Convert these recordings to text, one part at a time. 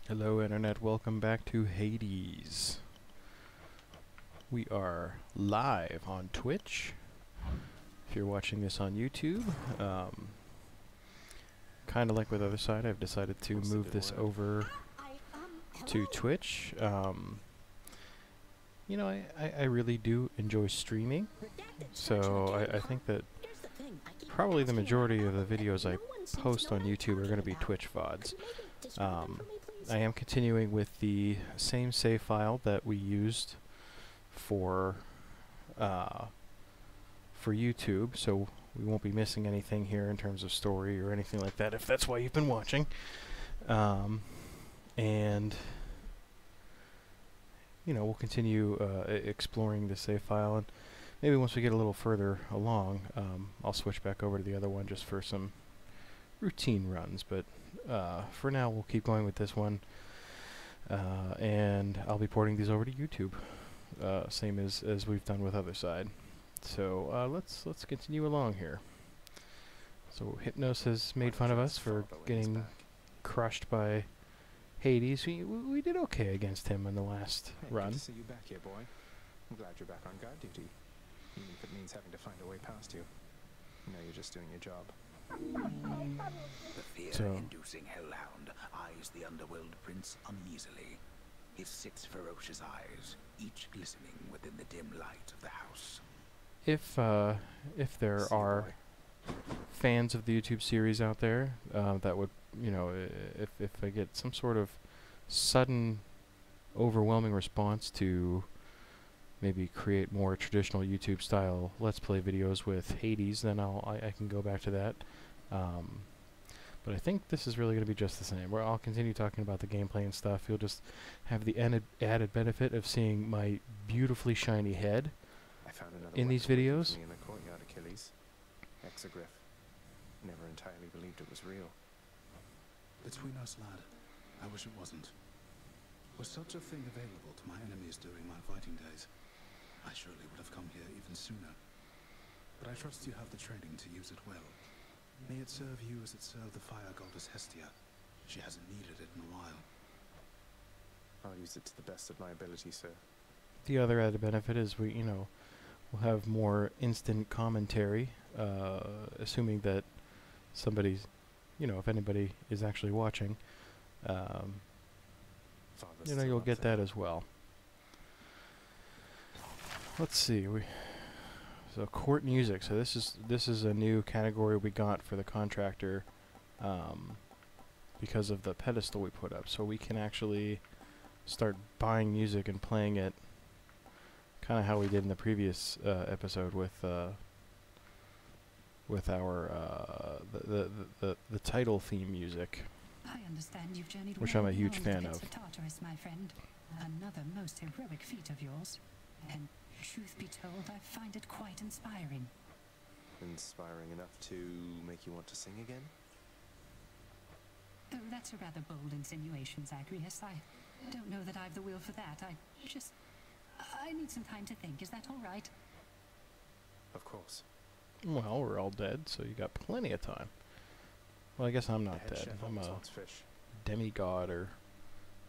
Hello Internet, welcome back to Hades. We are live on Twitch. If you're watching this on YouTube, kind of like with Other Side, I've decided to move this over to Twitch. You know, I really do enjoy streaming, so I think that probably the majority of the videos I post on YouTube are going to be Twitch VODs. I am continuing with the same save file that we used for YouTube, so we won't be missing anything here in terms of story or anything like that, if that's why you've been watching. And you know, we'll continue exploring the save file, and maybe once we get a little further along, I'll switch back over to the other one just for some routine runs, but for now we'll keep going with this one, and I'll be porting these over to YouTube, same as we've done with Other Side. So let's continue along here. So Hypnos has made fun of us for getting crushed by Hades. We did okay against him in the last run. Good to see you back here, boy. I'm glad you're back on guard duty, even if it means having to find a way past you. No, you're just doing your job. The fear-inducing hellhound eyes the Underworld prince uneasily, his 6 ferocious eyes, each glistening within the dim light of the house. If there are fans of the YouTube series out there that would, you know, if I get some sort of sudden, overwhelming response to maybe create more traditional YouTube style Let's Play videos with Hades, then I can go back to that. But I think this is really going to be just the same, where I'll continue talking about the gameplay and stuff. You'll just have the added benefit of seeing my beautifully shiny head in these videos. In the courtyard, Achilles. Exogryph. Never entirely believed it was real. Between us, lad, I wish it wasn't. Was such a thing available to my enemies during my fighting days, I surely would have come here even sooner. But I trust you have the training to use it well. May it serve you as it served the fire goddess Hestia. She hasn't needed it in a while. I'll use it to the best of my ability, sir. The other added benefit is we'll have more instant commentary, assuming that somebody's, if anybody is actually watching, you'll get that as well. Let's see, so court music. So this is a new category we got for the contractor, because of the pedestal we put up. So we can actually start buying music and playing it, kind of how we did in the previous episode with our the title theme music, I understand you've journeyed which well I'm a huge beyond fan the of. pits Tartarus, my friend. Another most heroic feat of yours, and truth be told, I find it quite inspiring. Inspiring enough to make you want to sing again? Oh, that's a rather bold insinuation, Zagreus. I don't know that I've the will for that. I need some time to think. Is that all right? Of course. Well, we're all dead, so you got plenty of time. Well, I guess I'm not dead. I'm a demigod or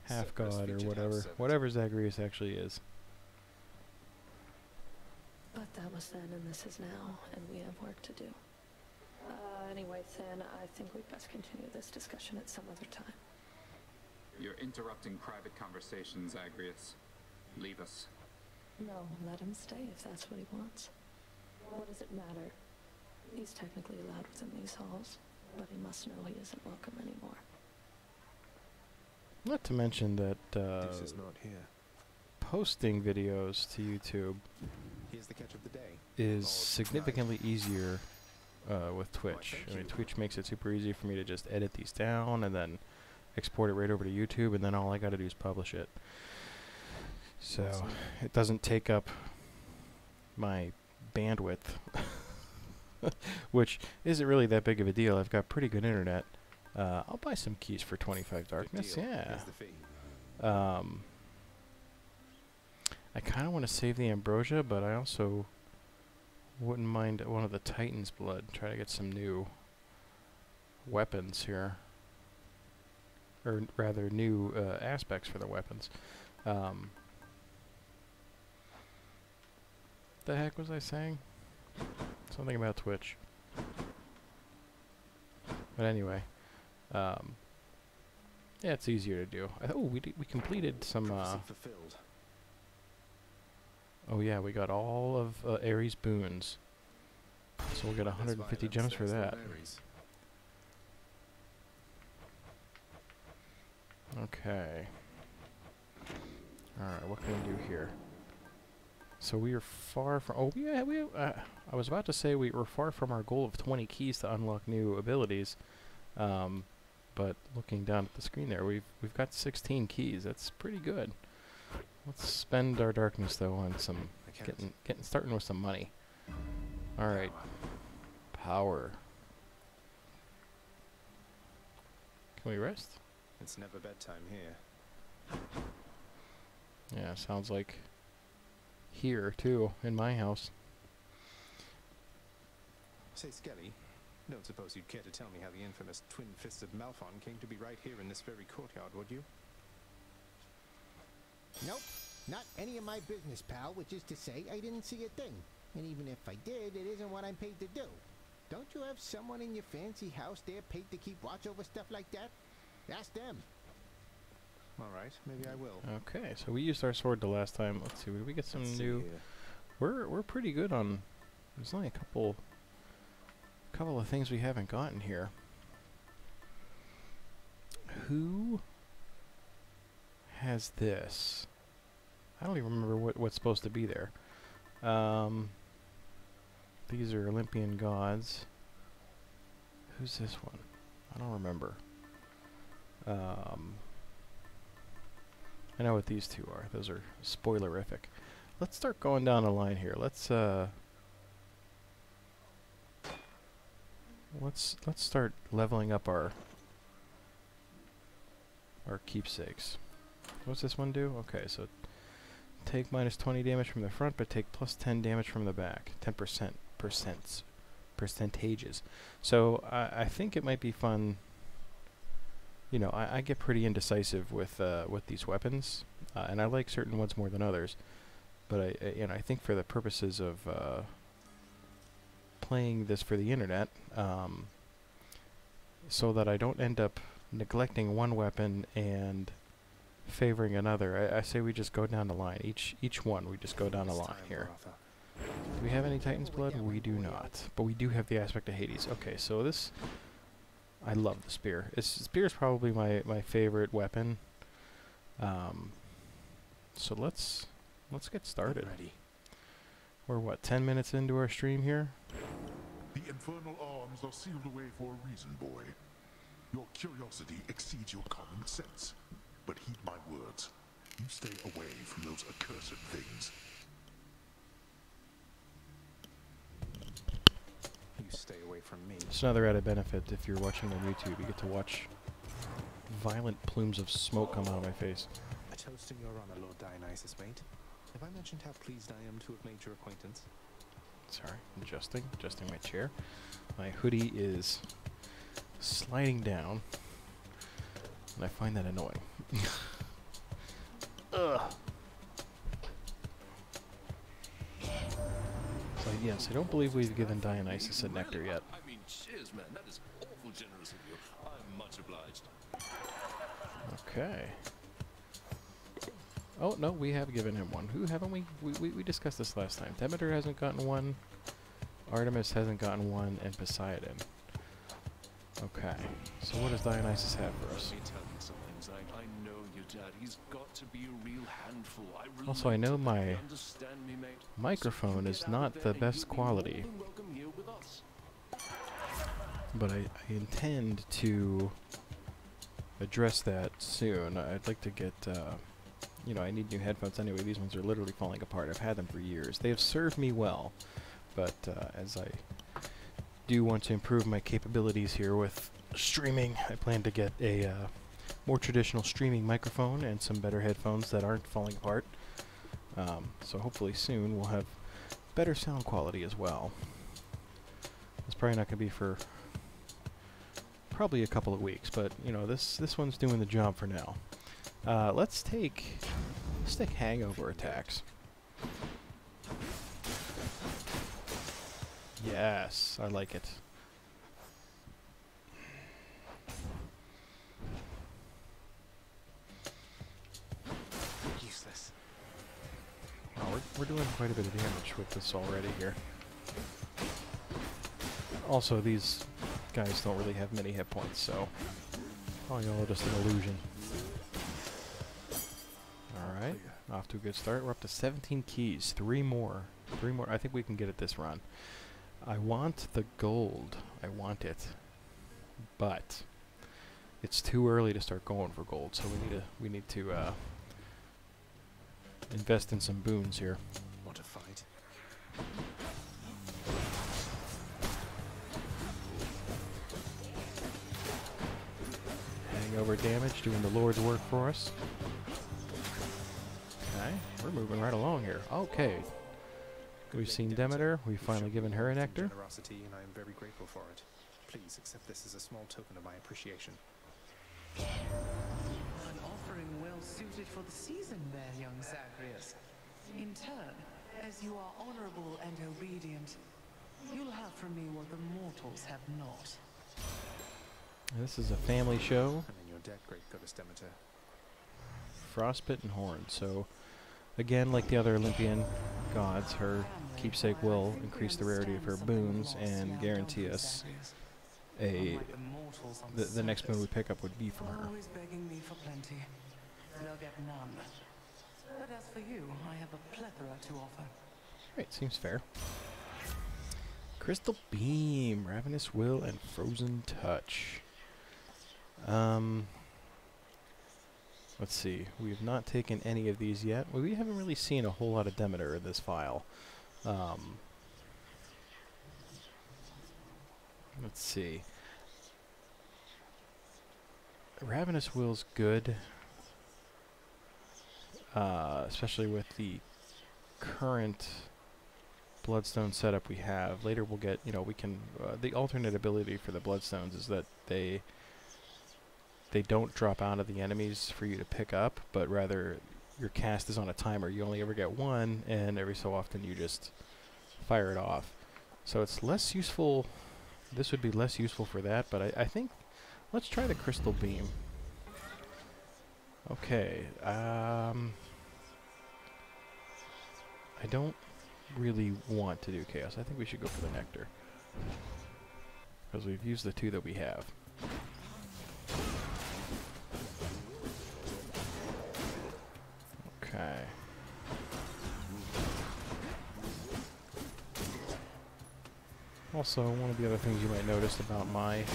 half-god or whatever Zagreus actually is. But that was then and this is now, and we have work to do. Anyway, Than, I think we'd best continue this discussion at some other time. You're interrupting private conversations, Zagreus. Leave us. No, let him stay if that's what he wants. What does it matter? He's technically allowed within these halls, but he must know he isn't welcome anymore. Not to mention that This is not here. posting videos to YouTube Here's the catch of the day. is significantly easier with Twitch. I mean, Twitch makes it super easy for me to just edit these down and then export it right over to YouTube, and then all I gotta do is publish it. So it doesn't take up my bandwidth, which isn't really that big of a deal. I've got pretty good internet. I'll buy some keys for 25 darkness. Yeah. Here's the fee. I kind of want to save the ambrosia, but I also wouldn't mind one of the Titan's blood. Try to get some new weapons here. or rather new aspects for the weapons. The heck was I saying? Something about Twitch. But anyway, yeah, it's easier to do. Oh, we completed some. fulfilled. Oh yeah, we got all of Ares boons, so we'll get 150 gems for that. Okay. All right, what can we do here? So we are far from. Oh yeah, I was about to say we were far from our goal of 20 keys to unlock new abilities, but looking down at the screen there, we've got 16 keys. That's pretty good. Let's spend our darkness though on some starting with some money. All right, power. Can we rest? It's never bedtime here. Yeah, sounds like here too in my house. Say, Skelly, don't suppose you'd care to tell me how the infamous twin-fisted Malphon came to be right here in this very courtyard, would you? Nope, not any of my business, pal, which is to say I didn't see a thing. And even if I did, it isn't what I'm paid to do. Don't you have someone in your fancy house there paid to keep watch over stuff like that? Ask them. All right, maybe I will. Okay, so we used our sword the last time. Let's see, did we get some new? We're pretty good on. There's only a couple of things we haven't gotten here. Who has this? I don't even remember what's supposed to be there. These are Olympian gods. Who's this one? I don't remember. I know what these two are. Those are spoilerific. Let's start going down the line here. Let's start leveling up our keepsakes. What's this one do? Okay, so take minus 20 damage from the front, but take plus 10 damage from the back. 10% percentages. So I think it might be fun. You know, I get pretty indecisive with these weapons, and I like certain ones more than others. But I think for the purposes of playing this for the internet, so that I don't end up neglecting one weapon and favoring another, I say we just go down the line. Each one, we just go down the line here. Do we have any Titan's Blood? We do not. But we do have the aspect of Hades. Okay, so this... I love the spear. Spear is probably my favorite weapon. So let's get started. We're what, 10 minutes into our stream here? The infernal arms are sealed away for a reason, boy. Your curiosity exceeds your common sense. But heed my words. You stay away from those accursed things. You stay away from me. It's another added benefit if you're watching on YouTube. You get to watch violent plumes of smoke come out of my face. A toast to your honor, Lord Dionysus, mate. Have I mentioned how pleased I am to have made your acquaintance? Sorry, adjusting my chair. My hoodie is sliding down, and I find that annoying. Ugh. So yes, I don't believe we've given Dionysus a nectar yet. I mean, cheers, man. That is awful generous of you. I'm much obliged. Okay. Oh, no, we have given him one. Who haven't we? We discussed this last time. Demeter hasn't gotten one. Artemis hasn't gotten one. And Poseidon. Okay. So what does Dionysus have for us? Let me tell you some things. I know your dad. He's got to be a real handful. Also, I know my microphone is not the best quality. But I intend to address that soon. I'd like to get... you know, I need new headphones anyway. These ones are literally falling apart. I've had them for years. They have served me well, but as I do want to improve my capabilities here with streaming, I plan to get a more traditional streaming microphone and some better headphones that aren't falling apart. So hopefully soon we'll have better sound quality as well. It's probably not going to be for probably a couple of weeks, but you know, this one's doing the job for now. Let's take hangover attacks. Yes, I like it. Useless. Oh, we're doing quite a bit of damage with this already here. Also, these guys don't really have many hit points, so probably all just an illusion. Alright, off to a good start. We're up to 17 keys. 3 more. 3 more. I think we can get it this run. I want the gold. I want it. But it's too early to start going for gold, so we need to invest in some boons here. What a fight. Hangover damage, doing the Lord's work for us. Okay, we're moving right along here. Okay. We've seen Demeter. We've finally given her a nectar. Generosity, and I am very grateful for it. Please accept this as a small token of my appreciation. An offering well suited for the season there, young Zagreus. In turn, as you are honorable and obedient, you'll have from me what the mortals have not. This is a family show. I'm in your debt, great goddess Demeter. Frostbitten horn. So, again, like the other Olympian gods, her keepsake will increase the rarity of her boons and guarantee us the next boon we pick up would be from her. Always begging me for plenty. They'll get none. But as for you, I have a plethora to offer. Right, seems fair. Crystal Beam, Ravenous Will, and Frozen Touch. Let's see. We have not taken any of these yet. Well, we haven't really seen a whole lot of Demeter in this file. Let's see. Ravenous Will's good, especially with the current Bloodstone setup we have. Later we'll get, you know, we can, the alternate ability for the Bloodstones is that they don't drop out of the enemies for you to pick up, but rather your cast is on a timer. You only ever get one, and every so often you just fire it off. So it's less useful. This would be less useful for that, but I think let's try the Crystal Beam. Okay. I don't really want to do Chaos. I think we should go for the Nectar, because we've used the 2 that we have. Okay. Also, one of the other things you might notice about my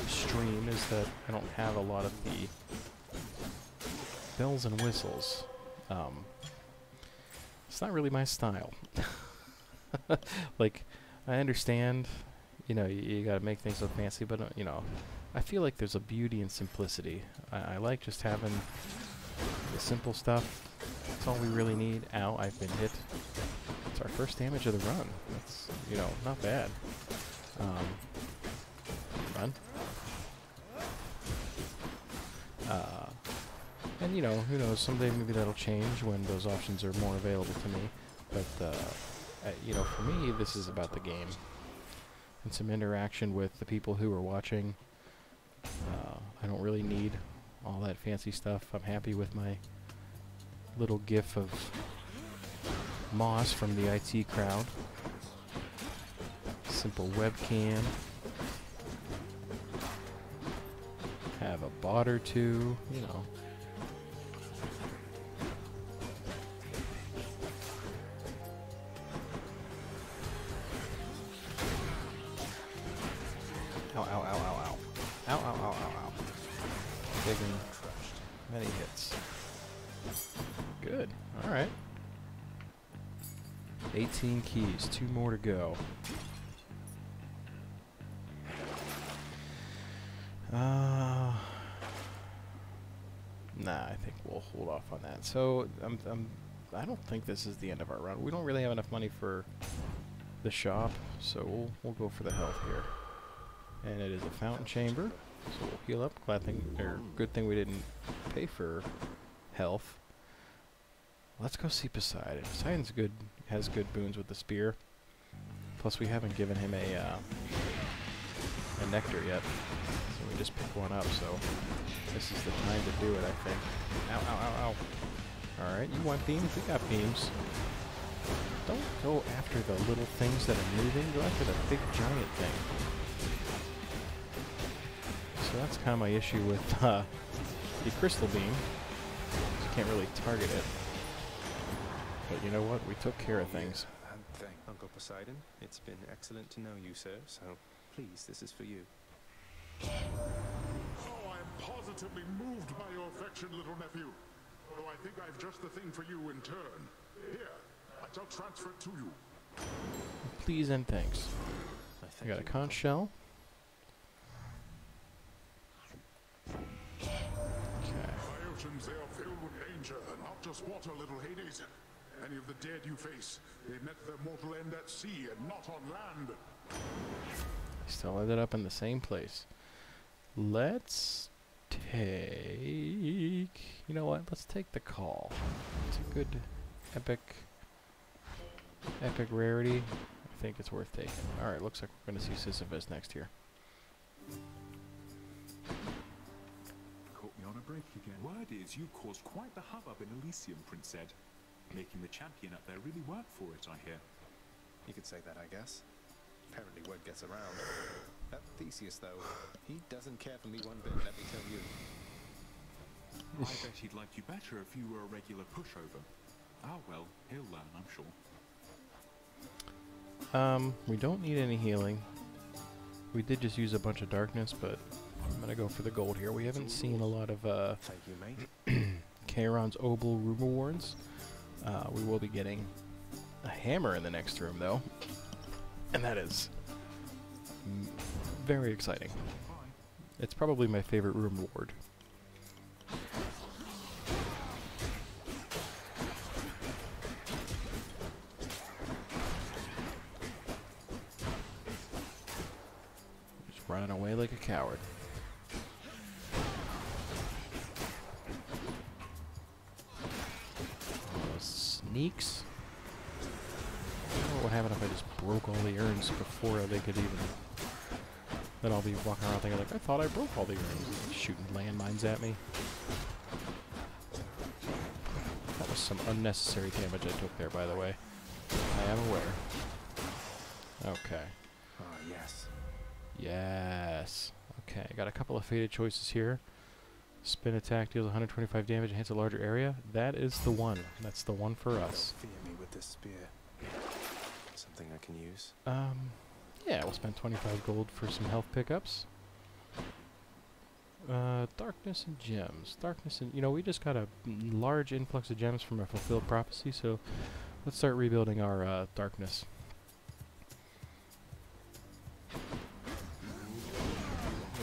stream is that I don't have a lot of the bells and whistles. It's not really my style. Like, I understand, you know, you gotta make things so fancy, but, you know, I feel like there's a beauty in simplicity. I like just having the simple stuff. That's all we really need. Ow, I've been hit. It's our first damage of the run. That's, you know, not bad. Run. And, you know, who knows, someday maybe that'll change when those options are more available to me. But, you know, for me, this is about the game. And some interaction with the people who are watching. I don't really need all that fancy stuff. I'm happy with my little gif of Moss from the IT crowd. Simple webcam. Have a bot or two, you know. Ow, ow, ow, ow, ow. Ow, ow, ow, ow, ow. Big and crushed. Many hits. Good. Alright. 18 keys. 2 more to go. Nah, I think we'll hold off on that. So, I don't think this is the end of our run. We don't really have enough money for the shop, so we'll go for the health here. And it is a fountain chamber. So we'll heal up. Good thing we didn't pay for health. Let's go see Poseidon. Poseidon's good, has good boons with the spear. Plus we haven't given him a nectar yet. So we just pick one up, so this is the time to do it, I think. Ow, ow, ow, ow. Alright, you want beams? We got beams. Don't go after the little things that are moving, go after the big giant thing. So that's kind of my issue with the crystal beam. You can't really target it. But you know what? We took care of things. Thank Uncle Poseidon. It's been excellent to know you, sir, so please, this is for you. Oh, I'm positively moved by your affection, little nephew. Though I think I've just the thing for you in turn. Here, I shall transfer it to you. Please and thanks. I got a conch shell. Okay. My oceans, they are filled with danger, not just water, little Hades. Any of the dead you face, they met their mortal end at sea and not on land. Still ended up in the same place. Let's take... You know what? Let's take the call. It's a good epic rarity. I think it's worth taking. Alright, looks like we're going to see Sisyphus next here. Caught me on a break again. Word is you caused quite the hubbub in Elysium, Prince Ed. Making the champion up there really worked for it, I hear. You could say that, I guess. Apparently word gets around. That Theseus, though, he doesn't care for me one bit, let me tell you. I bet he'd like you better if you were a regular pushover. Ah, well, he'll learn, I'm sure. We don't need any healing. We did just use a bunch of darkness, but I'm gonna go for the gold here. We haven't seen a lot of Thank you, mate. Charon's Obel Rumor Warns. We will be getting a hammer in the next room, though. And that is very exciting. It's probably my favorite room ward. Just running away like a coward. Sneaks. I don't know what happened if I just broke all the urns before they could even... Then I'll be walking around thinking like, I thought I broke all the urns. Shooting landmines at me. That was some unnecessary damage I took there, by the way. I am aware. Okay. Ah, yes. Yes. Okay, I got a couple of faded choices here. Spin attack deals 125 damage and hits a larger area. That is the one. That's the one for us. Fear me with this spear. Something I can use. Yeah, we'll spend 25 gold for some health pickups. Darkness and gems. Darkness and... You know, we just got a large influx of gems from a fulfilled prophecy, so let's start rebuilding our darkness.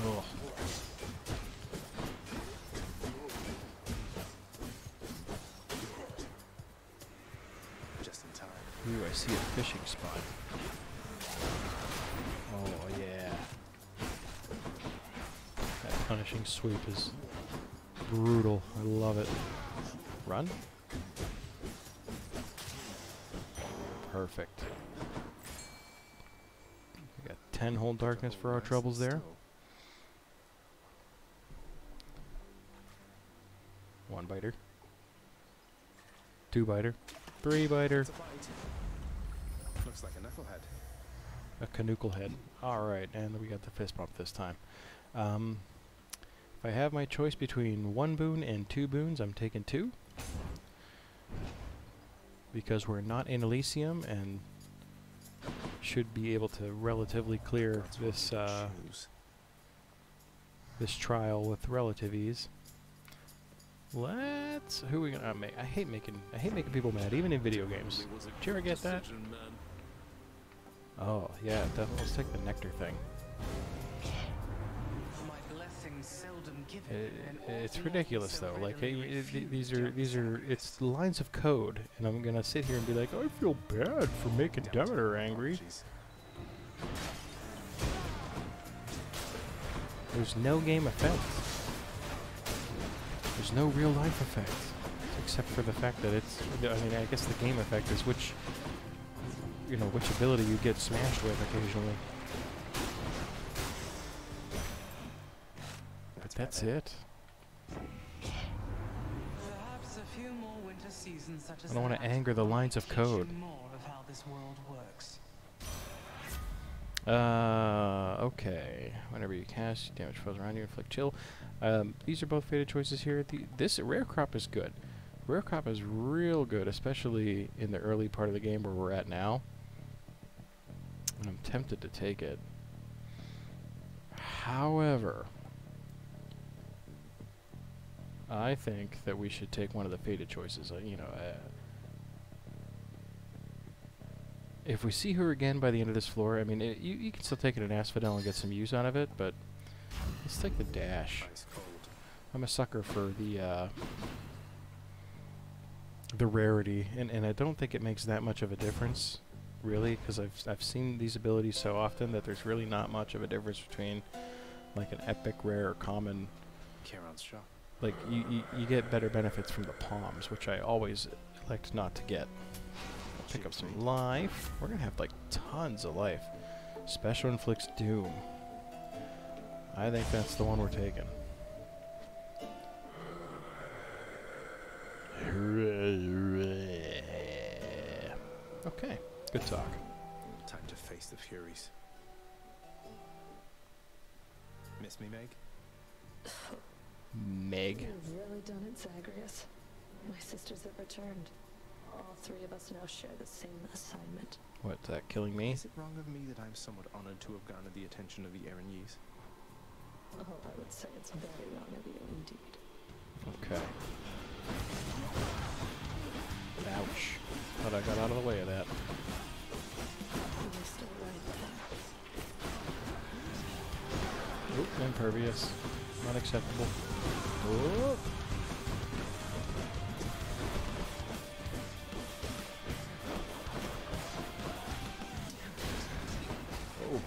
Ugh. Just in time. Ooh, I see a fishing spot. Oh, yeah. That punishing sweep is brutal. I love it. Run? Perfect. We got 10 whole darkness for our troubles there. 1 biter. 2 biter. 3 biter. Looks like a knucklehead. A canucle head. Alright, and we got the fist bump this time. If I have my choice between 1 boon and 2 boons, I'm taking 2. Because we're not in Elysium and should be able to relatively clear this this trial with relative ease. Let's... Who are we gonna make? I hate making people mad, even in video games. Did you ever get that? Oh, yeah, let's take the nectar thing. My blessings seldom given. It's ridiculous though. Like these are it's lines of code, and I'm gonna sit here and be like, I feel bad for making Demeter angry. There's no game effect. There's no real life effect. Except for the fact that it's, I mean, I guess the game effect is which ability you get smashed with occasionally. But that's it. Perhaps a few more winter seasons such as I don't want to that anger the might lines of teach you code. more of how this world works. Okay. Whenever you cast, damage foes around you, inflict chill. These are both faded choices here. This rare crop is good. Rare crop is real good, especially in the early part of the game where we're at now. And I'm tempted to take it. However, I think that we should take one of the faded choices. If we see her again by the end of this floor, I mean, you can still take it in Asphodel and get some use out of it, but let's take the dash. I'm a sucker for the rarity, and I don't think it makes that much of a difference, really, because I've seen these abilities so often that there's really not much of a difference between like an epic, rare, or common. Charon's shop. Like you get better benefits from the palms, which I always elect not to get. Pick up some life. We're gonna have like tons of life. Special inflicts doom. I think that's the one we're taking. Okay, good talk. Time to face the Furies. Miss me, Meg? Meg. You've really done it, Zagreus. My sisters have returned. All three of us now share the same assignment. What, killing me? Is it wrong of me that I'm somewhat honored to have garnered the attention of the Eren Yees? Oh, I would say it's very wrong of you indeed. Okay. Ouch. Thought I got out of the way of that. You're still right there. Oop, impervious. Not acceptable. Oop. Oh.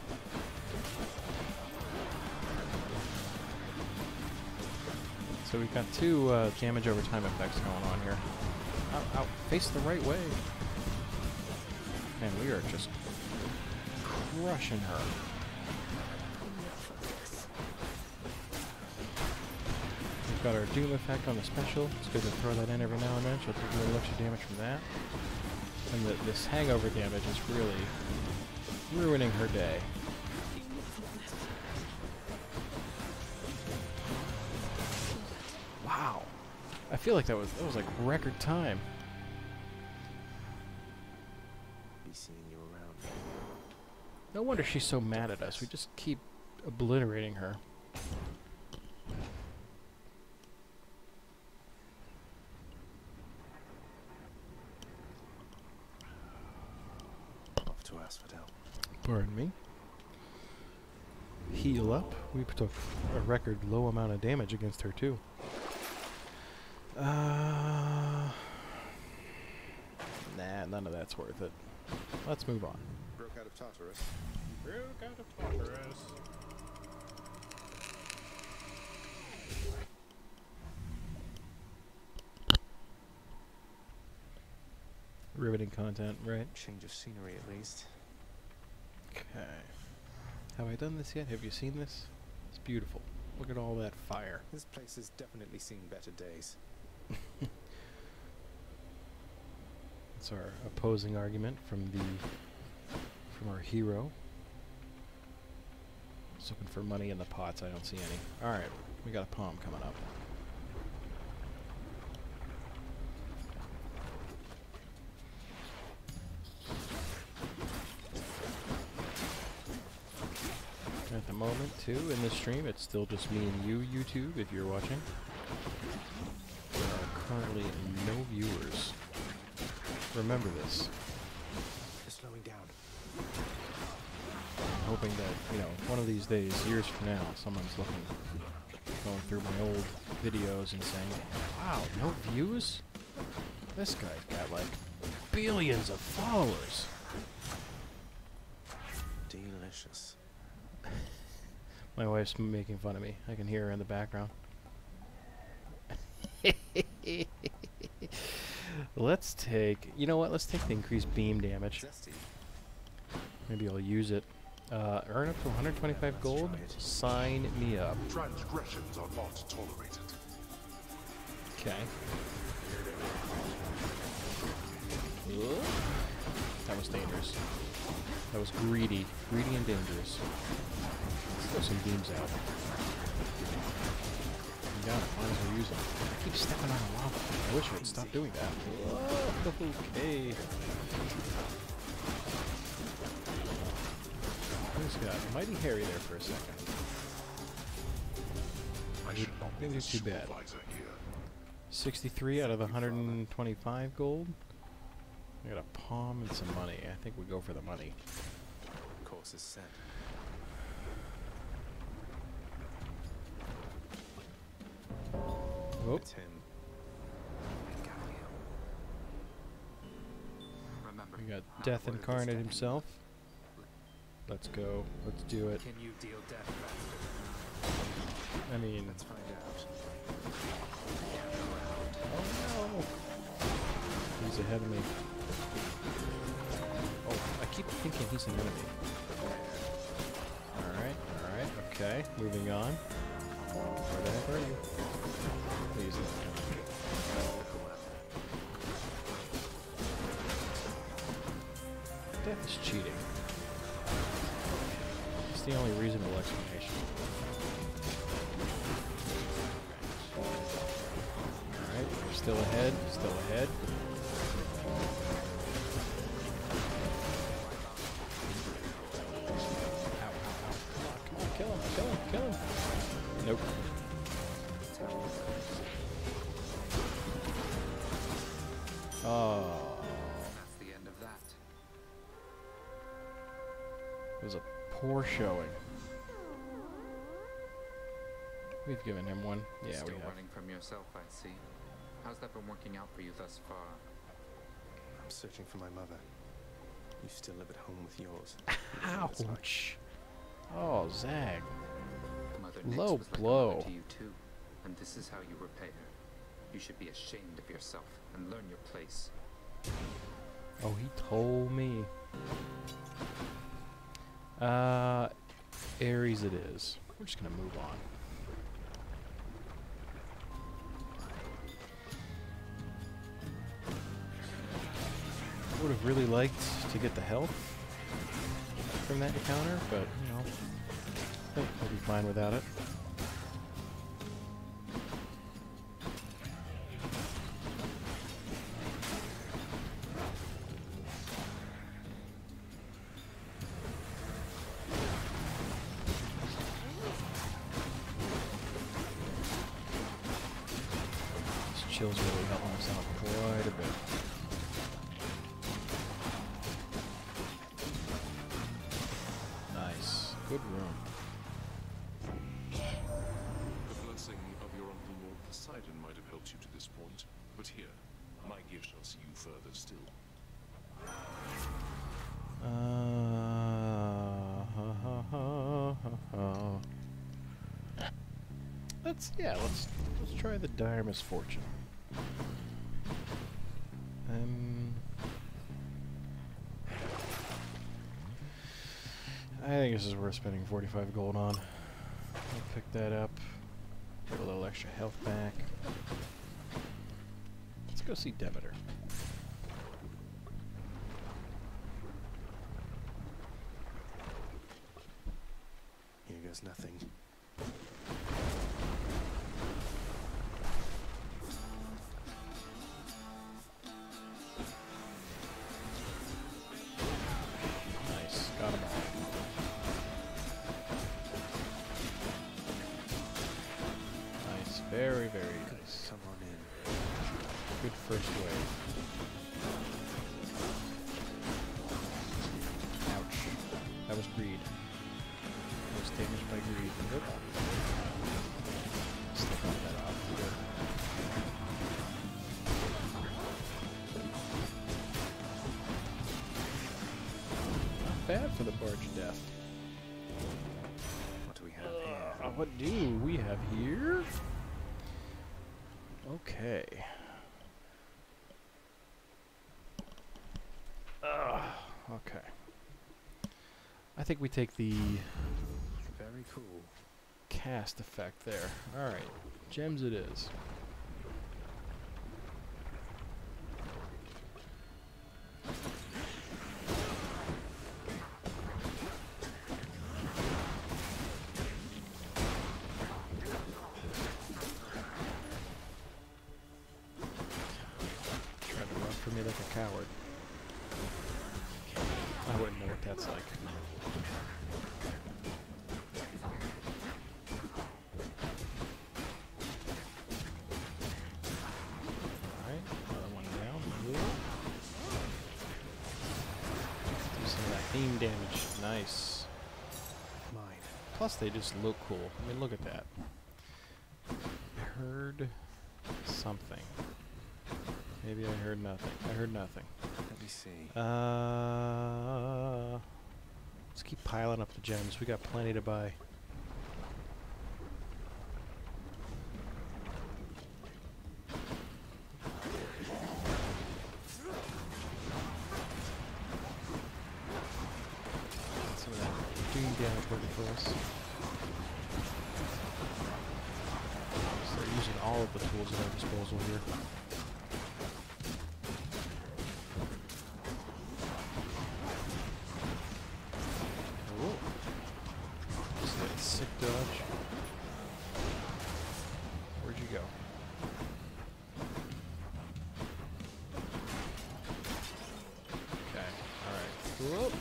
So we've got two damage over time effects going on here. Ow, ow, face the right way. Man, we are just crushing her. We've got our Doom effect on the special. It's good to throw that in every now and then. She'll take a little extra damage from that. And this hangover damage is really ruining her day. Wow. I feel like that was like record time. Be seeing you around. No wonder she's so mad at us. We just keep obliterating her. Off to Asphodel. Pardon me. Heal up. We took a record low amount of damage against her too. Nah, none of that's worth it. Let's move on. Broke out of Tartarus. Broke out of Tartarus. Riveting content, right? Change of scenery at least. Okay. Have I done this yet? Have you seen this? It's beautiful. Look at all that fire. This place has definitely seen better days. That's our opposing argument from our hero. Just looking for money in the pots. I don't see any. All right, we got a palm coming up. At the moment, too, in this stream, it's still just me and you, YouTube, if you're watching. There are currently no viewers. Remember this. You're slowing down. I'm hoping that, one of these days, years from now, someone's going through my old videos and saying, wow, no views? This guy's got, like, billions of followers. Delicious. My wife's making fun of me. I can hear her in the background. Let's take... You know what? Let's take the increased beam damage. Maybe I'll use it. Earn up to 125 gold. Sign me up. Transgressions are not tolerated. Okay. That was dangerous. That was greedy. Greedy and dangerous. Let's throw some beams out. You got it. Might as well use them. I keep stepping on the lava. I wish I would stop doing that. Whoa, okay. Who's got Mighty Harry there for a second? Didn't do too bad. 63 out of the 125 gold. I got a palm and some money. I think we go for the money. Course is set. Oh. It's him. We got Death Incarnate himself. Let's go. Let's do it. Can you deal death faster? I mean... Let's find out. Oh no! He's ahead of me. Oh, I keep thinking he's an enemy. Alright, okay. Moving on. Where the heck are you? He's an enemy. Death is cheating. It's the only reasonable explanation. Alright, we're still ahead, still ahead. Ow, come on, kill him. Nope. Oh. That's the end of that. It was a poor showing. We've given him one. Yeah, Still we have. running from yourself, I see. How's that been working out for you thus far? I'm searching for my mother. You still live at home with yours. Ouch. Oh, Zag. Mother Nyx Low was like a blow. mother to you too, and this is how you repay her. You should be ashamed of yourself and learn your place. Oh, he told me. Ares it is. We're just gonna move on. Would have really liked to get the health from that encounter, but, you know, I think we'll be fine without it. This chill's really helping us out quite a bit. Good room. The blessing of your uncle Lord Poseidon might have helped you to this point, but here, my gift shall see you further still. Let's try the dire misfortune. I think this is worth spending 45 gold on. I'll pick that up. Get a little extra health back. Let's go see Demeter. Here goes nothing. Nice, got him all. Nice, very, very nice. Come on in. Good first wave. Ouch. That was greed. That was damaged by greed. Good. Stick on that off. Good. Not bad for the Barge of Death. What do we have here? what do we have here? Okay. Okay. I think we take the Very cool. cast effect there. Alright. Gems it is. Trying to run for me like a coward. I wouldn't know what that's like. Alright, another one down. Blue. Do some of that beam damage. Nice. Mine. Plus they just look cool. I mean, look at that. I heard something. Maybe I heard nothing. I heard nothing. Let me see. Let's keep piling up the gems. We got plenty to buy. Some of that doom damage working for us. Start using all of the tools at our disposal here. Sick dodge. Where'd you go? Okay, alright. Whoop!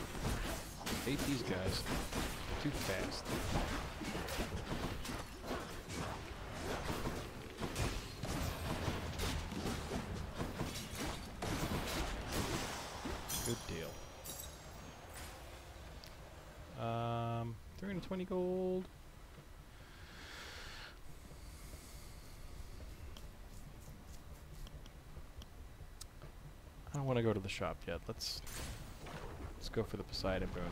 Hate these guys. Too fast. Good deal. 320 gold. I don't want to go to the shop yet. Let's go for the Poseidon boon.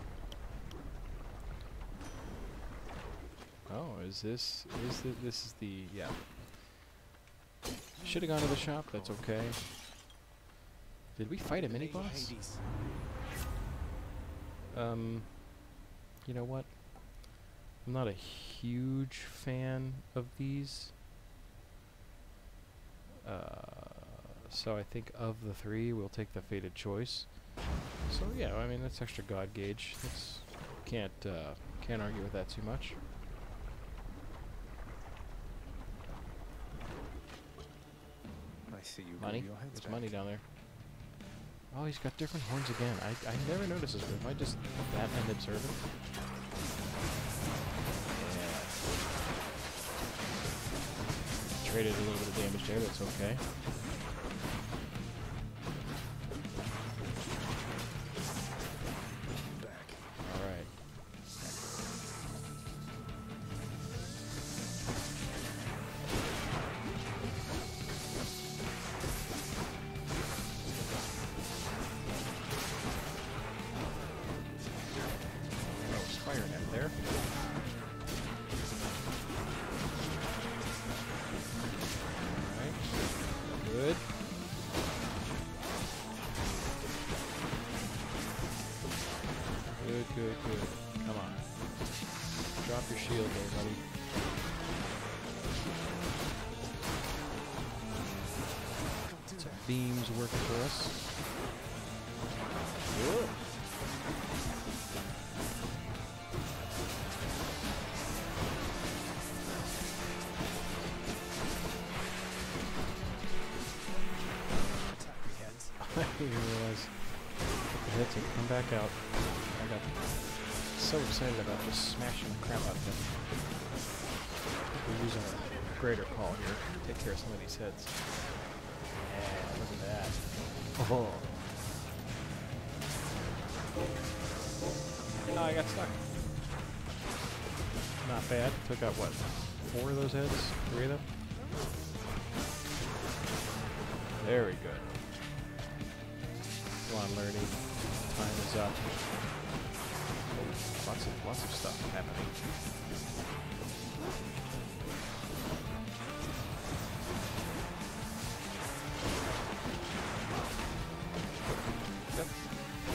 Oh, is this the yeah. Should have gone to the shop. That's okay. Did we fight a mini boss? You know what? I'm not a huge fan of these. So I think of the three, we'll take the Fated Choice. So yeah, I mean that's extra God gauge. That's can't argue with that too much. I see you. Money? Your head's There's back. money down there. Oh, he's got different horns again. I never noticed this, but am I just that unobservant? Yeah. Traded a little bit of damage there, that's okay. Back. Alright. Fire net there. Alright. Good. Good, good, good. Come on. Drop your shield there, buddy. Some beams working for us. Whoa. I didn't realize the hits would come back out. I got so excited about just smashing the crap out of them. We're using a greater call here to take care of some of these hits. Yeah, look at that. Oh. Oh, I got stuck. Not bad. Took out what? 4 of those heads? 3 of them? Very good. Come on, learning. Time is up. Oh, lots of stuff happening.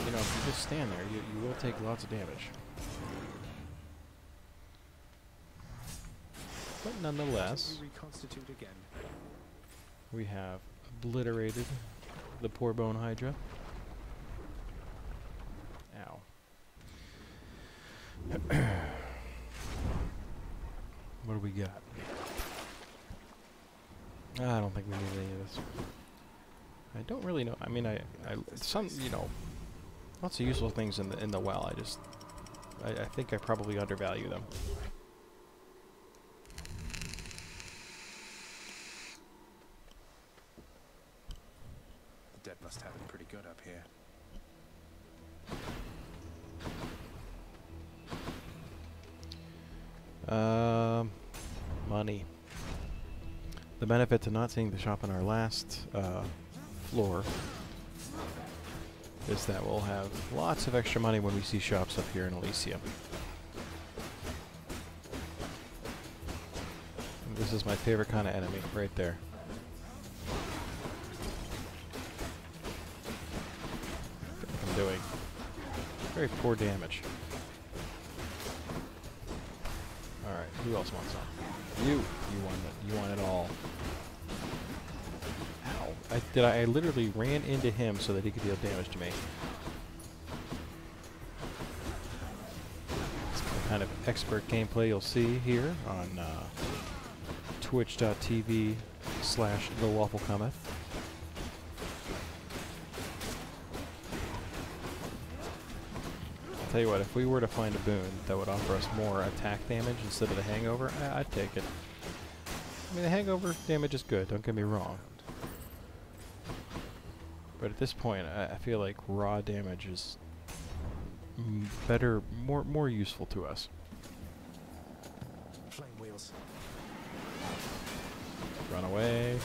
You know, if you just stand there, you will take lots of damage. But nonetheless, reconstitute again. We have obliterated the poor bone hydra. Ow. What do we got? I don't think we need any of this. I don't really know. I mean, some, you know, lots of useful things in the well. I think I probably undervalue them. The dead must have it pretty good up here. Money. The benefit to not seeing the shop on our last floor is that we'll have lots of extra money when we see shops up here in Elysium. And this is my favorite kind of enemy, right there. What I'm doing. Very poor damage. Alright, who else wants some? You want it all. Ow. I literally ran into him so that he could deal damage to me. It's the kind of expert gameplay you'll see here on twitch.tv/TheWaffleCometh. I'll tell you what, if we were to find a boon that would offer us more attack damage instead of the hangover, I'd take it. I mean, the hangover damage is good, don't get me wrong. But at this point, I feel like raw damage is better, more useful to us. Flame wheels. Run away.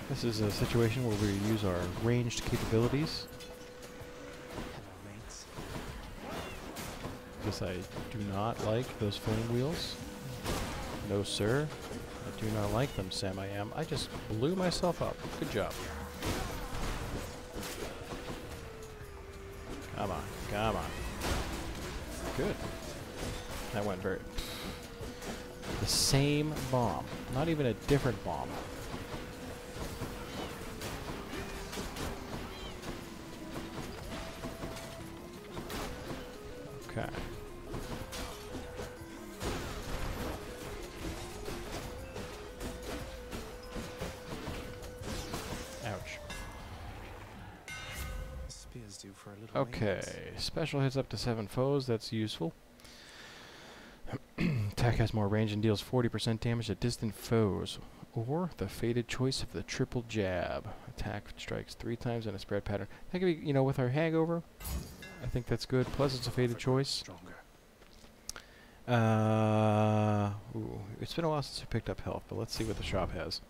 This is a situation where we use our ranged capabilities. Hello, mates. Because I do not like those flame wheels. No, sir. I do not like them, Sam. I just blew myself up. Good job. Come on. Come on. Good. That went very... The same bomb. Not even a different bomb. Okay. Ouch. Spears due for a little Okay, special hits up to 7 foes, that's useful. Attack has more range and deals 40% damage to distant foes. Or the fated choice of the triple jab. Attack strikes 3 times in a spread pattern. That could be, you know, with our hangover. I think that's good. Plus it's a fated choice. Ooh, it's been a while since I picked up health, but let's see what the shop has.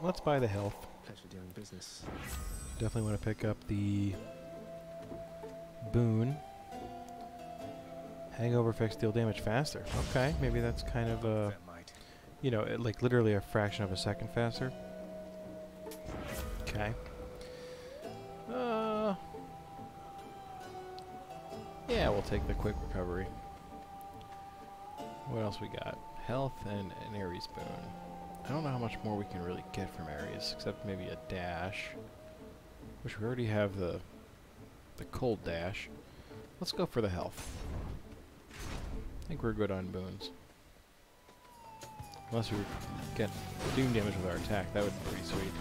Let's buy the health. Pleasure doing business. Definitely want to pick up the boon. Hangover effects deal damage faster. Okay, maybe that's kind of a, you know, like literally a fraction of a second faster. Okay. Yeah, we'll take the quick recovery. What else we got? Health and an Ares boon. I don't know how much more we can really get from Ares, except maybe a dash. Which we already have the cold dash. Let's go for the health. I think we're good on boons. Unless we get doom damage with our attack, that would be pretty sweet.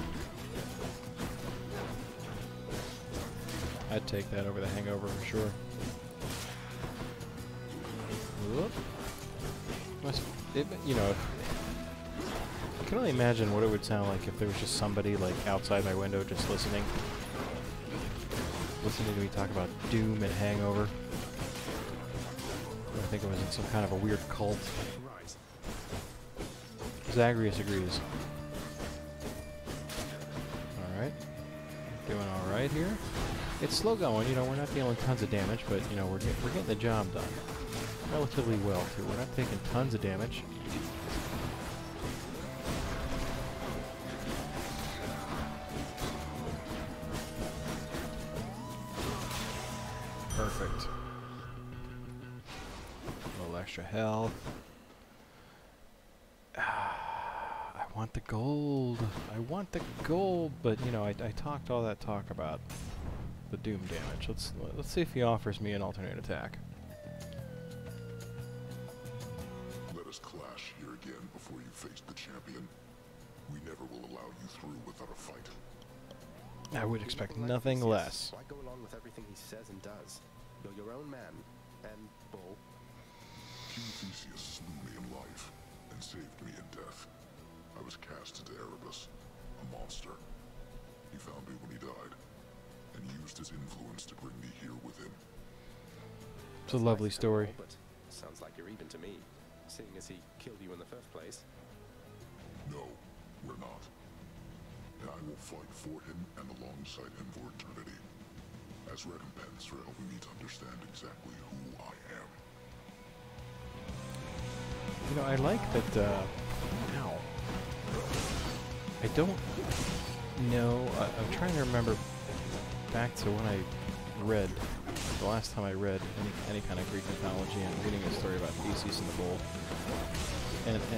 I'd take that over the hangover for sure. Whoop. You know, I can only imagine what it would sound like if there was just somebody like outside my window just listening to me talk about doom and hangover. I think it was in some kind of a weird cult. Zagreus agrees. Doing all right here. It's slow going, you know, we're not dealing tons of damage, but, you know, we're getting the job done. Relatively well, too. We're not taking tons of damage. Perfect. A little extra health. I want the gold. I want the gold, but, you know, I talked all that talk about the doom damage. Let's see if he offers me an alternate attack. Let us clash here again before you face the champion. We never will allow you through without a fight. I would expect nothing less. Why go along with everything he says and does? You're your own man, and Bull. King Theseus slew me in life and saved me in death. I was cast into Erebus, a monster. He found me when he died, and used his influence to bring me here with him. It's a lovely story. But sounds like you're even to me, seeing as he killed you in the first place. No, we're not. And I will fight for him and alongside him for eternity, as recompense for helping me to understand exactly who I am. You know, I like that, ow. I don't know, I'm trying to remember back to when I read, the last time I read any kind of Greek mythology and reading a story about Theseus and the bull.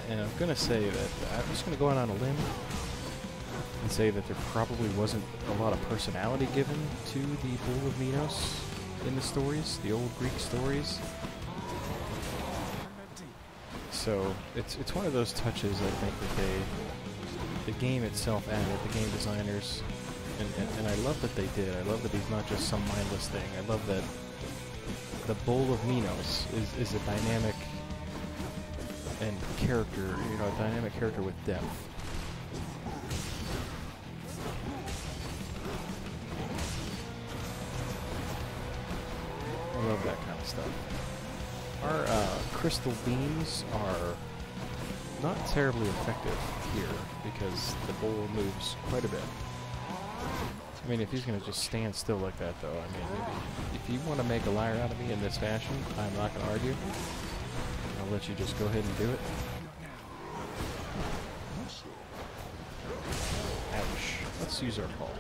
And I'm going to say that, I'm just going to go out on a limb and say that there probably wasn't a lot of personality given to the Bull of Minos in the stories, the old Greek stories. So it's one of those touches I think that the game itself added, the game designers, and I love that they did. I love that he's not just some mindless thing. I love that the Bull of Minos is a dynamic and character, you know, a dynamic character with depth. I love that kind of stuff. Our crystal beams are not terribly effective here because the bull moves quite a bit. I mean, if he's going to just stand still like that, though, I mean, if you want to make a liar out of me in this fashion, I'm not going to argue. I'll let you just go ahead and do it. Ouch. Let's use our ball.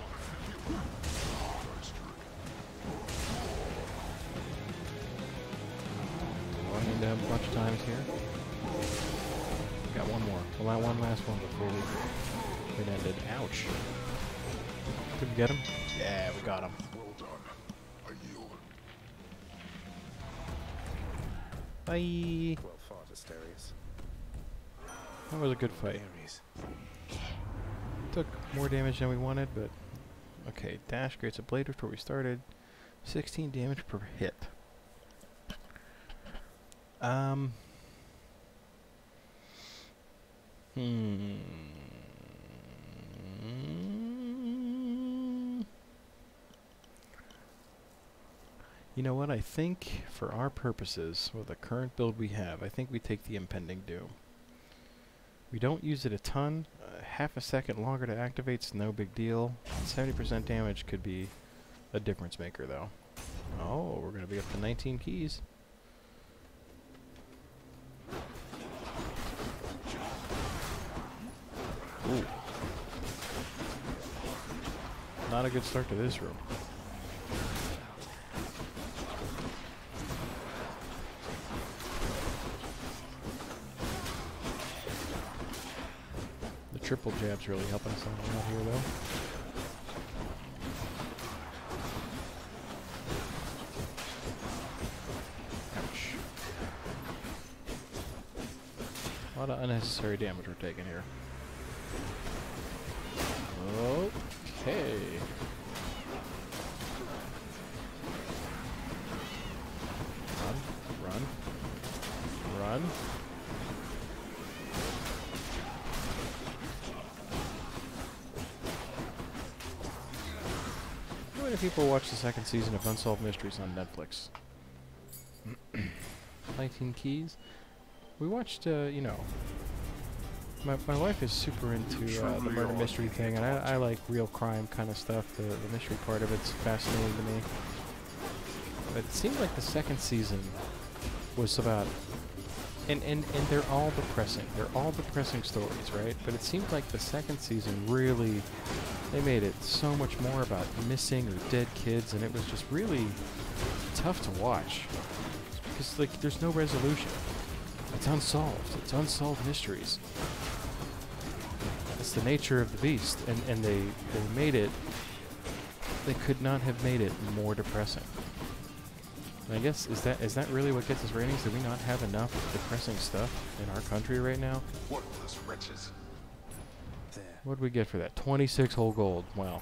Running down a bunch of times here. Got one more. Well, one last one before it ended. Ouch. Did we get him? Yeah, we got him. Well done. I yield. Bye. Well fought, Asterius. That was a good fight. Took more damage than we wanted, but okay. Dash creates a blade before we started. 16 damage per hit. You know what? I think for our purposes, with the current build we have, I think we take the Impending Doom. We don't use it a ton. Half a second longer to activate's no big deal. 70% damage could be a difference maker, though. Oh, we're going to be up to 19 keys. Ooh. Not a good start to this room. The triple jab's really helping us out here, though. Ouch. A lot of unnecessary damage we're taking here. Okay. Run. Run. How many people watch the second season of Unsolved Mysteries on Netflix? 19 keys? We watched, you know, My wife is super into the murder mystery thing, and I like real crime kind of stuff. The mystery part of it's fascinating to me. But it seemed like the second season was about... And they're all depressing. They're all depressing stories, right? But it seemed like the second season really... They made it so much more about missing or dead kids, and it was just really tough to watch. Because, like, there's no resolution. It's unsolved. It's unsolved mysteries. It's the nature of the beast. And they made it... They could not have made it more depressing. And I guess, is that really what gets us ratings? Do we not have enough depressing stuff in our country right now? Worthless wretches. What did we get for that? 26 whole gold. Wow.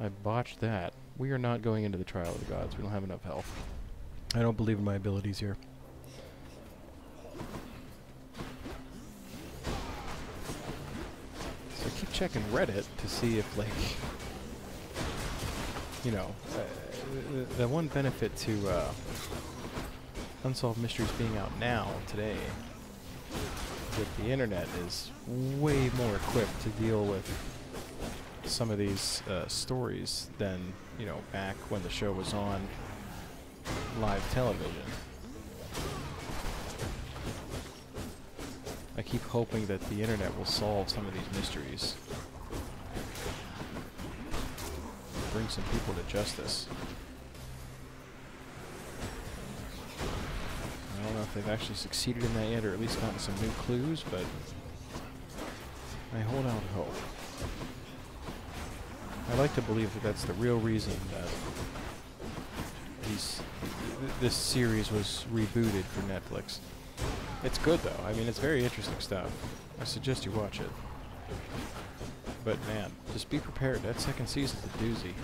I botched that. We are not going into the Trial of the Gods. We don't have enough health. I don't believe in my abilities here. So I keep checking Reddit to see if, like, you know, the one benefit to Unsolved Mysteries being out now, today, that the internet is way more equipped to deal with some of these stories than, you know, back when the show was on live television. I keep hoping that the internet will solve some of these mysteries. Bring some people to justice. I don't know if they've actually succeeded in that yet, or at least gotten some new clues, but I hold out hope. I like to believe that that's the real reason that this series was rebooted for Netflix. It's good though. I mean, it's very interesting stuff. I suggest you watch it. But man, just be prepared. That second season's a doozy.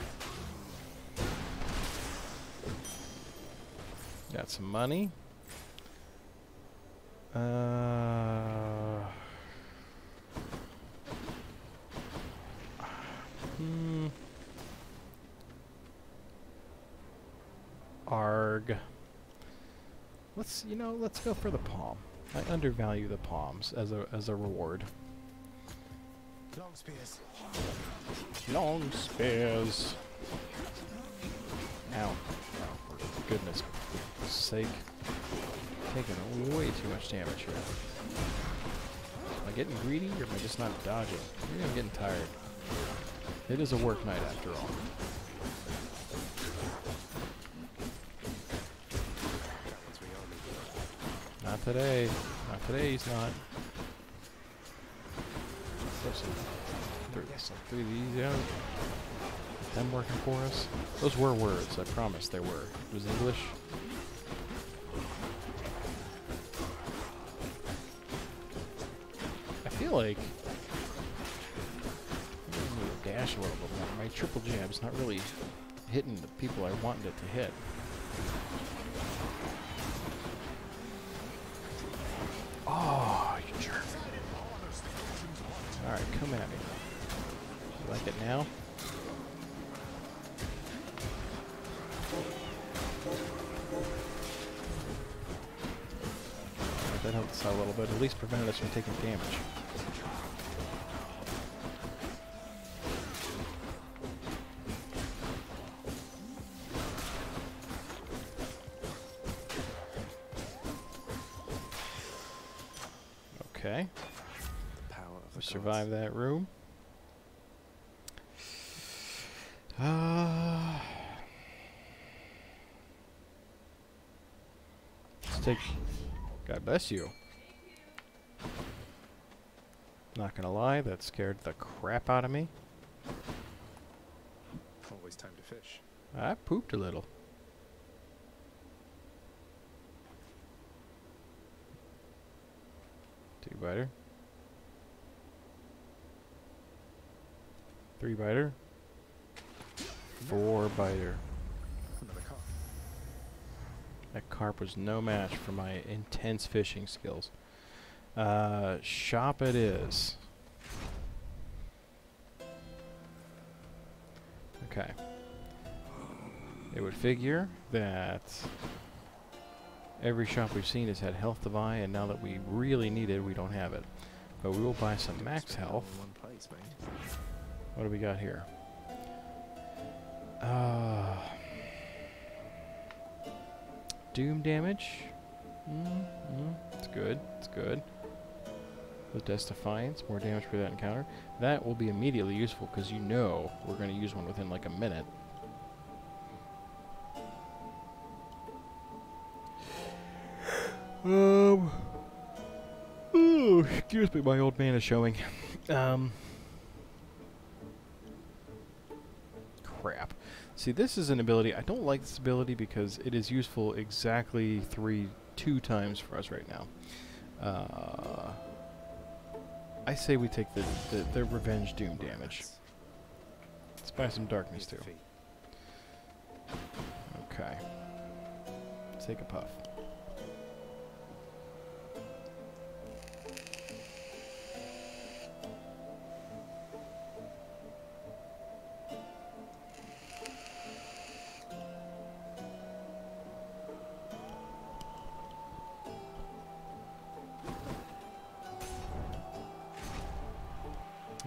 Got some money. Arg. Let's go for the palm. I undervalue the palms as a reward. Long spears. Long spears. Ow. Oh, for goodness sake. Taking way too much damage here. Am I getting greedy, or am I just not dodging? Maybe I'm getting tired. It is a work night after all. Not today. Not today, he's not. Throw these out. Them working for us. Those were words, I promise they were. It was English. I feel like I'm gonna dash a little bit more. My triple jab's not really hitting the people I wanted it to hit. Oh, you jerk. Alright, come at me. You like it now? Alright, that helped us out a little bit. At least prevented us from taking damage. Okay. We survived that room. Let's take... God bless you. Not gonna lie, that scared the crap out of me. Always time to fish. I pooped a little. Two biter. Three biter. Four biter. Another carp. That carp was no match for my intense fishing skills. Shop it is. Okay. It would figure that every shop we've seen has had Health Divine, and now that we really need it, we don't have it. but we will buy some max health. What do we got here? Doom damage. It's good. It's good. With Death's Defiance, more damage for that encounter. That will be immediately useful because you know we're going to use one within like a minute. Oh, excuse me, my old man is showing. Crap. See, this is an ability. I don't like this ability because it is useful exactly 2 times for us right now. I say we take the Revenge Doom damage. Let's buy some Darkness too. Okay. Take a puff.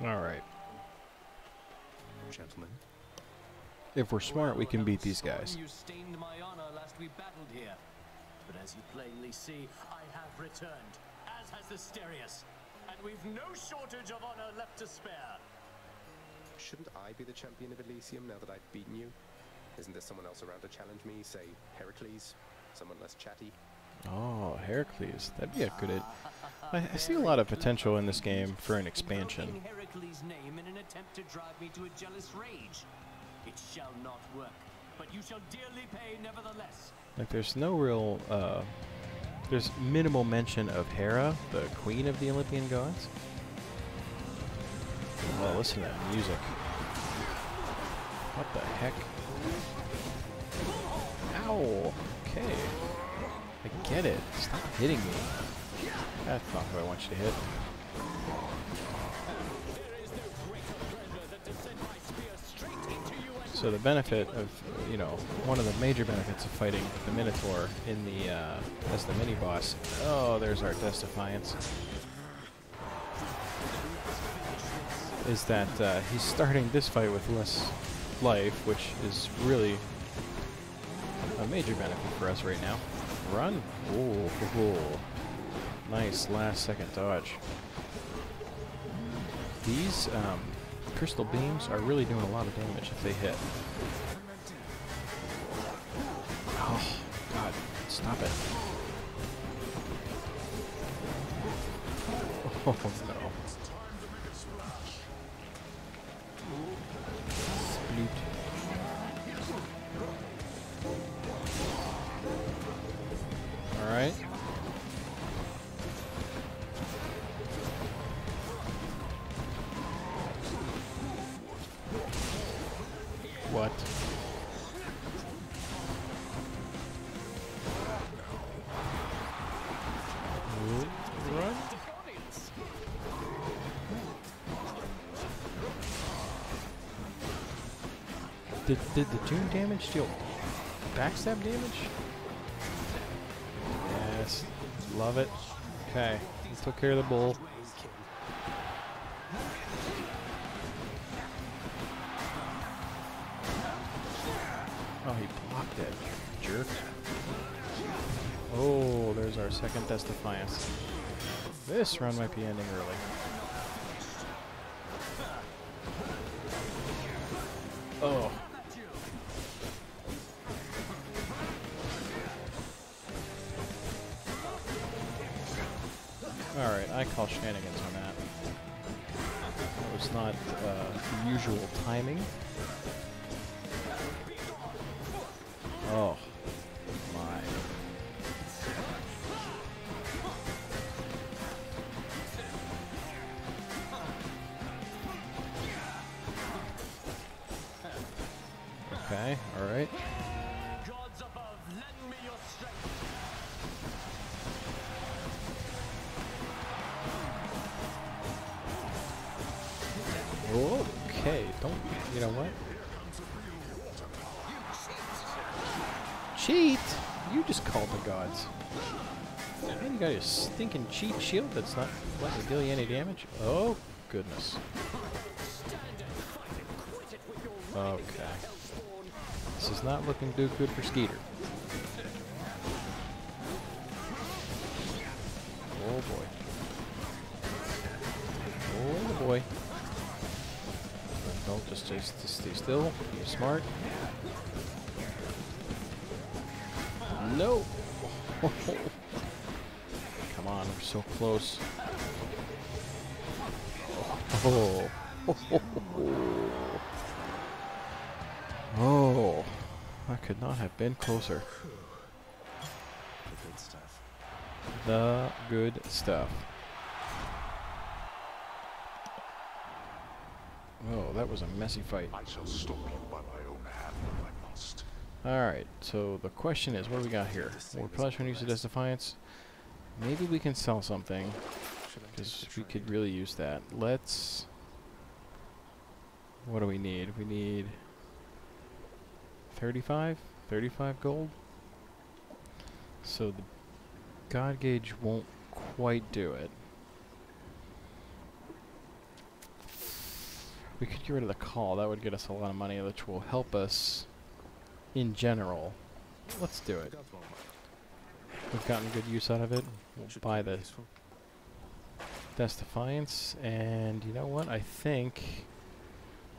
Alright. Gentlemen. If we're smart, we can beat these guys. You stained my honor last we battled here. But as you plainly see, I have returned, as has Asterius. And we've no shortage of honor left to spare. Shouldn't I be the champion of Elysium now that I've beaten you? Isn't there someone else around to challenge me? Say, Heracles? Someone less chatty? Oh, Heracles. That'd be a good... I see a lot of potential in this game for an expansion. Heracles' name in an attempt to drive me to a jealous rage. It shall not work, but you shall dearly pay nevertheless. Like, there's no real, there's minimal mention of Hera, the queen of the Olympian gods. Oh, listen to that music. What the heck? Ow! Okay. I get it. Stop hitting me. That's not who I want you to hit. So the benefit of, you know, one of the major benefits of fighting the Minotaur in the, as the mini-boss. Oh, there's our Death's Defiance. Is that he's starting this fight with less life, which is really a major benefit for us right now. Run! Ooh, nice last-second dodge. These crystal beams are really doing a lot of damage if they hit. Oh, God. Stop it. Oh, no. Sploot. Alright. What? Run? Did the Doom damage deal backstab damage? Yes. Love it. Okay. He took care of the bull. Oh, he blocked it. Jerk. Oh, there's our second Death's Defiance. This run might be ending early. Oh. Alright, I call shenanigans on that. That was not the usual timing. Oh, my. Okay, alright. Gods above, lend me your strength. Okay, don't, you know what? Cheat? You just called the gods. And you got your stinking cheat shield that's not letting me deal you any damage. Oh, goodness. Okay. This is not looking too good for Skeeter. Oh boy. Oh boy. Don't just stay still. Be smart. No! Come on, we're so close. Oh. Oh. That could not have been closer. The good stuff. The good stuff. Oh, that was a messy fight. I shall stop you by my own hand if I must. Alright, so the question is, what do we got here? More pleasure use of Defiance. Maybe we can sell something, because we could really use that. Let's... What do we need? We need 35? 35 gold? So the God Gauge won't quite do it. We could get rid of the call. That would get us a lot of money, which will help us in general. Let's do it. We've gotten good use out of it. We'll buy the Defiance, and you know what? I think...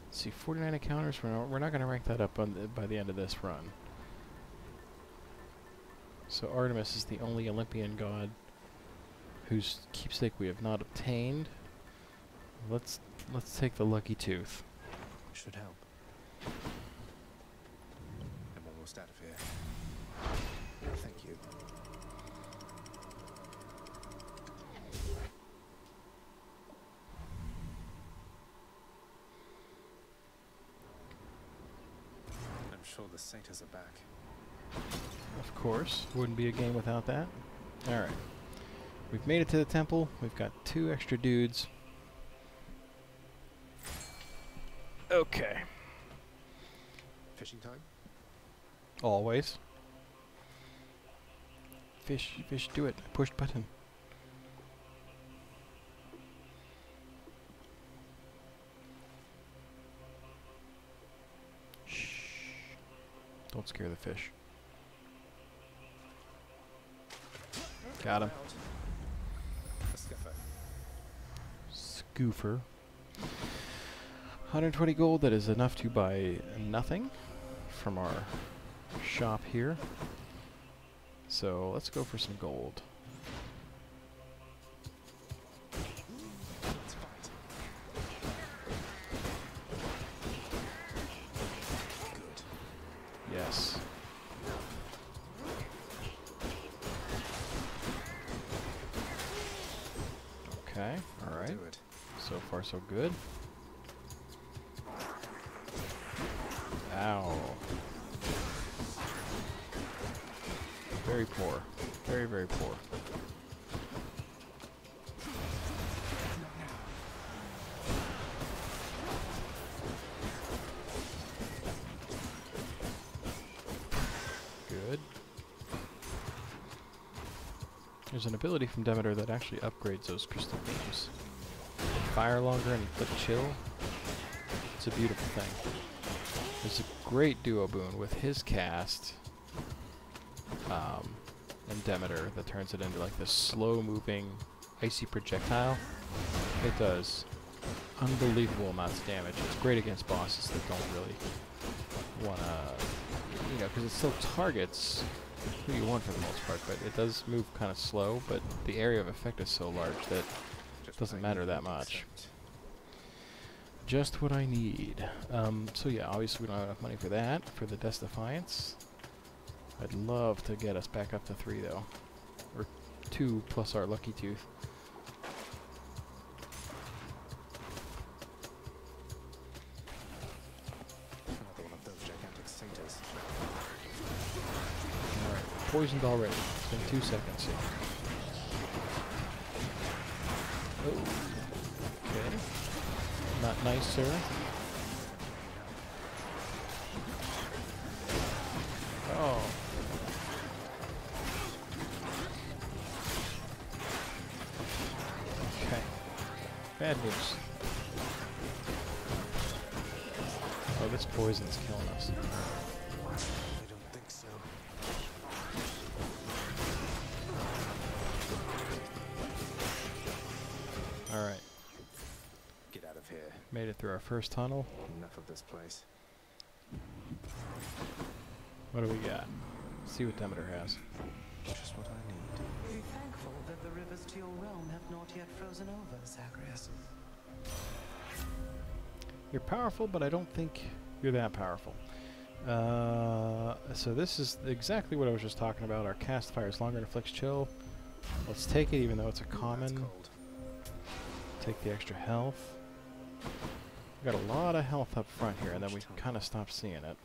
Let's see, 49 encounters. We're not going to rank that up by the end of this run. So Artemis is the only Olympian god whose keepsake we have not obtained. Let's take the Lucky Tooth. Should help. I'm almost out of here. Thank you. I'm sure the satyrs are back. Of course. Wouldn't be a game without that. Alright. We've made it to the temple. We've got 2 extra dudes. Okay. Fishing time? Always. Fish, do it. I pushed button. Shh. Don't scare the fish. Got him. A scuffer. Scoofer. 120 gold, that is enough to buy nothing from our shop here. So let's go for some gold. Let's fight. Good. Yes. Okay, alright. Do it. So far so good. Ow. Very poor. Very, very poor. Good. There's an ability from Demeter that actually upgrades those crystal beams. Fire longer and click chill. It's a beautiful thing. There's a great duo boon with his cast and Demeter that turns it into like this slow-moving, icy projectile. It does unbelievable amounts of damage. It's great against bosses that don't really want to, you know, because it still targets who you want for the most part, but it does move kind of slow, but the area of effect is so large that it doesn't matter that much. Just what I need. So yeah, obviously we don't have enough money for that, for the Defiance. I'd love to get us back up to 3 though. Or 2 plus our Lucky Tooth. Another one of those gigantic satyrs. Alright, poisoned already. It's been 2 seconds here. Oh. Okay. Not nice, sir. Oh. Bad news. Oh, this poison's killing us. I don't think so. Alright. Get out of here. Made it through our first tunnel. Enough of this place. What do we got? Let's see what Demeter has. Just what I need. Be thankful that the rivers to your realm have not yet frozen over, Zagreus. You're powerful, but I don't think you're that powerful. So this is exactly what I was just talking about. Our cast fire is longer and inflicts chill. Let's take it, even though it's a common. Take the extra health. We got a lot of health up front here, and then we kind of stopped seeing it.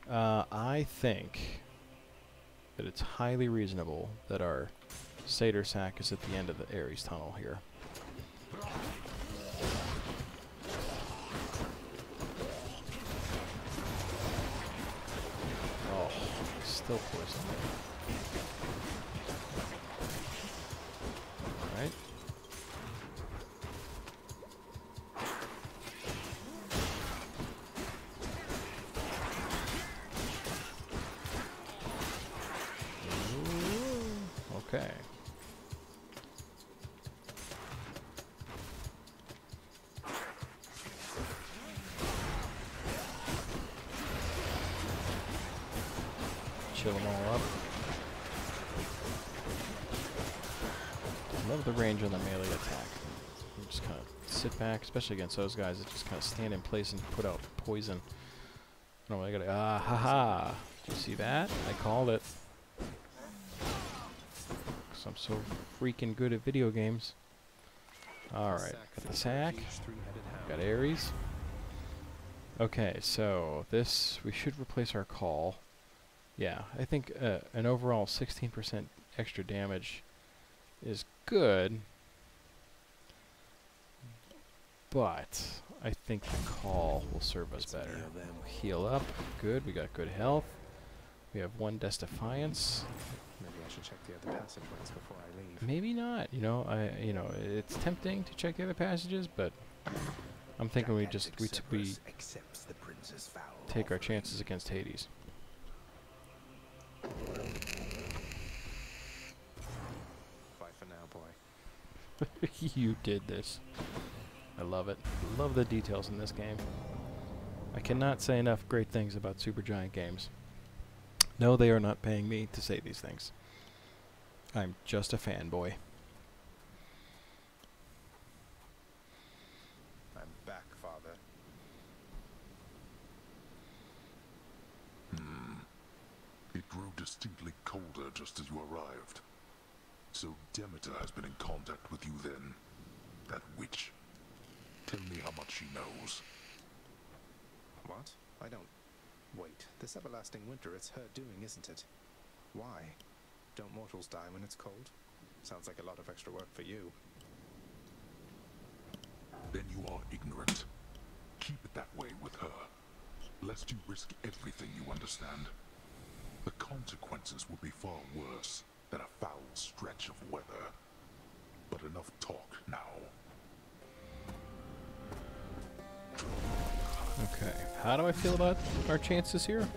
I think that it's highly reasonable that our Satyr Sack is at the end of the Ares tunnel here. Oh, still poisoned. Alright. Okay. Chill them all up. Love the range on the melee attack. You just kind of sit back, especially against those guys that just kind of stand in place and put out poison. No, I gotta. Ah, haha! Did you see that? I called it. I'm so freaking good at video games. Alright, got the sack. Got Ares. Okay, so this, we should replace our call. Yeah, I think an overall 16% extra damage is good. But I think the call will serve us better. Heal up, good, we got good health. We have 1 Defiance. Maybe I should check the other passageways before I leave. Maybe not. You know, it's tempting to check the other passages, but I'm thinking we take our chances against Hades. Bye for now, boy. You did this. I love it. Love the details in this game. I cannot say enough great things about Supergiant Games. No, they are not paying me to say these things. I'm just a fanboy. I'm back, Father. It grew distinctly colder just as you arrived. So Demeter has been in contact with you then? That witch? Tell me how much she knows. What? I don't... Wait, this everlasting winter, it's her doing, isn't it? Why? Don't mortals die when it's cold? Sounds like a lot of extra work for you. Then you are ignorant. Keep it that way with her, lest you risk everything you understand. The consequences would be far worse than a foul stretch of weather. But enough talk now. Okay, how do I feel about our chances here?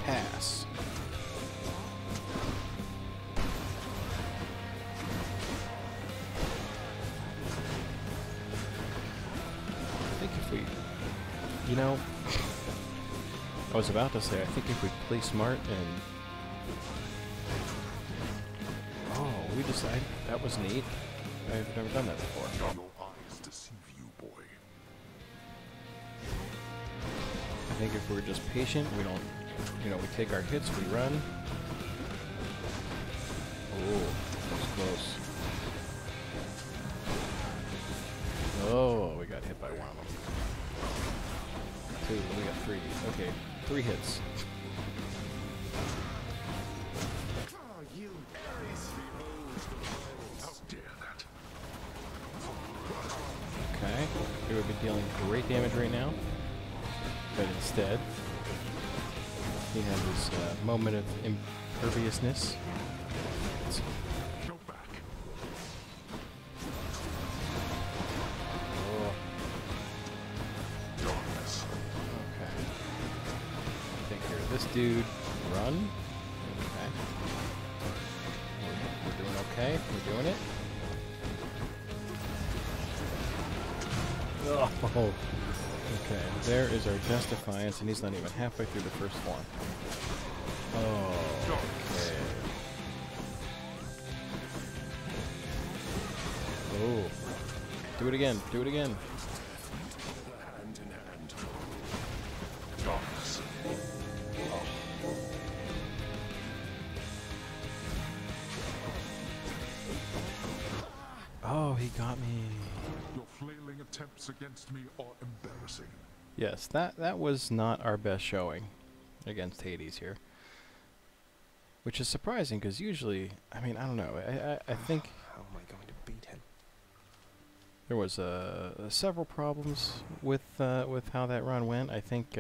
Pass. I think if we, you know, I was about to say, I think if we play smart and, oh, we decided, that was neat. I've never done that before. Your eyes deceive you, boy. I think if we're just patient, we don't, you know, we take our hits, we run. Oh, that was close. Oh, we got hit by one of them. 2, we got 3. Okay, 3 hits. Oh, you Ares! How dare that? Okay, he would be dealing great damage right now, but instead, he had this moment of imperviousness. Go back. this dude run. Okay. We're doing okay. We're doing it. Oh. Okay, there is our Defiance, and he's not even halfway through the first one. Oh, okay. Oh. Do it again. Do it again. Hand in hand. Oh, he got me. Your flailing attempts against me are embarrassing. Yes, that was not our best showing against Hades here. Which is surprising, because usually, I mean, I don't know, I think... How am I going to beat him? There was several problems with how that run went. I think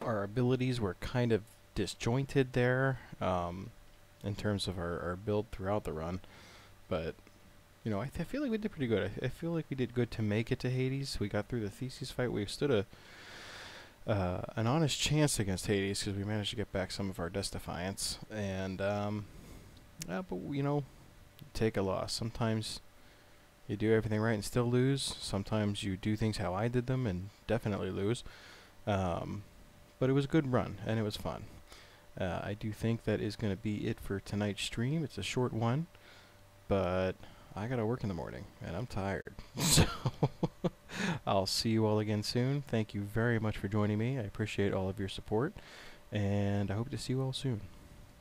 our abilities were kind of disjointed there in terms of our build throughout the run. But, you know, I feel like we did pretty good. I feel like we did good to make it to Hades. We got through the Theseus fight. We stood an honest chance against Hades because we managed to get back some of our Defiance. And, but, you know, take a loss. Sometimes you do everything right and still lose. Sometimes you do things how I did them and definitely lose. But it was a good run, and it was fun. I do think that is going to be it for tonight's stream. It's a short one, but I got to work in the morning, and I'm tired. So I'll see you all again soon. Thank you very much for joining me. I appreciate all of your support, and I hope to see you all soon.